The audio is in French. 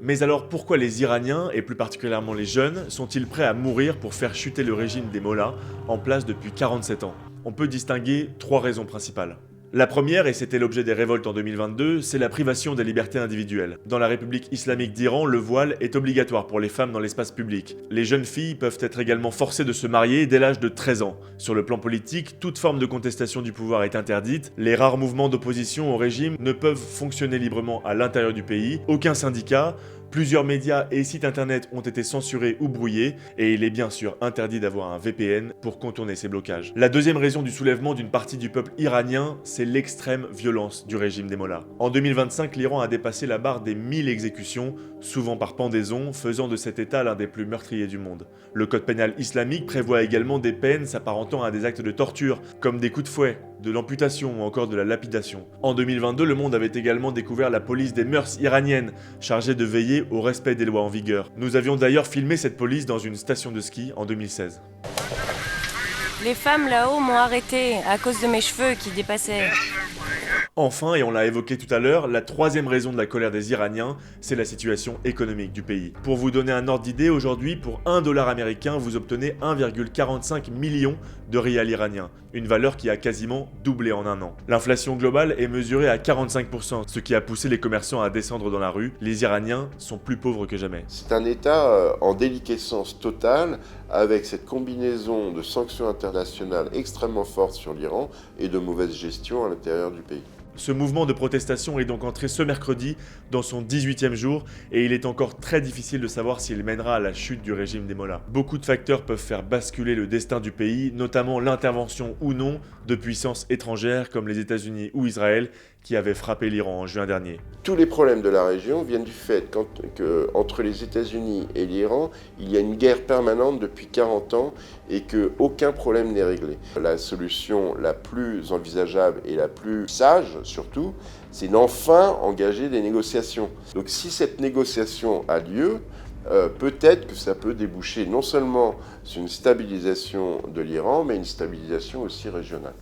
Mais alors pourquoi les Iraniens, et plus particulièrement les jeunes, sont-ils prêts à mourir pour faire chuter le régime des mollahs en place depuis 47 ans? On peut distinguer 3 raisons principales. La première, et c'était l'objet des révoltes en 2022, c'est la privation des libertés individuelles. Dans la République islamique d'Iran, le voile est obligatoire pour les femmes dans l'espace public. Les jeunes filles peuvent être également forcées de se marier dès l'âge de 13 ans. Sur le plan politique, toute forme de contestation du pouvoir est interdite, les rares mouvements d'opposition au régime ne peuvent fonctionner librement à l'intérieur du pays, aucun syndicat, plusieurs médias et sites internet ont été censurés ou brouillés, et il est bien sûr interdit d'avoir un VPN pour contourner ces blocages. La deuxième raison du soulèvement d'une partie du peuple iranien, c'est l'extrême violence du régime des mollahs. En 2025, l'Iran a dépassé la barre des 1000 exécutions, souvent par pendaison, faisant de cet état l'un des plus meurtriers du monde. Le code pénal islamique prévoit également des peines s'apparentant à des actes de torture, comme des coups de fouet, de l'amputation ou encore de la lapidation. En 2022, le monde avait également découvert la police des mœurs iraniennes, chargée de veiller au respect des lois en vigueur. Nous avions d'ailleurs filmé cette police dans une station de ski en 2016. Les femmes là-haut m'ont arrêté à cause de mes cheveux qui dépassaient. Enfin, et on l'a évoqué tout à l'heure, la troisième raison de la colère des Iraniens, c'est la situation économique du pays. Pour vous donner un ordre d'idée, aujourd'hui, pour 1 dollar américain, vous obtenez 1,45 million de rials iraniens, une valeur qui a quasiment doublé en un an. L'inflation globale est mesurée à 45%, ce qui a poussé les commerçants à descendre dans la rue. Les Iraniens sont plus pauvres que jamais. C'est un État en déliquescence totale, avec cette combinaison de sanctions internationales extrêmement fortes sur l'Iran et de mauvaise gestion à l'intérieur du pays. Ce mouvement de protestation est donc entré ce mercredi dans son 18e jour et il est encore très difficile de savoir s'il mènera à la chute du régime des mollahs. Beaucoup de facteurs peuvent faire basculer le destin du pays, notamment l'intervention ou non de puissances étrangères comme les États-Unis ou Israël qui avaient frappé l'Iran en juin dernier. Tous les problèmes de la région viennent du fait qu'entre les États-Unis et l'Iran, il y a une guerre permanente depuis 40 ans et qu'aucun problème n'est réglé. La solution la plus envisageable et la plus sage, surtout, c'est d'enfin engager des négociations. Donc si cette négociation a lieu, peut-être que ça peut déboucher non seulement sur une stabilisation de l'Iran, mais une stabilisation aussi régionale.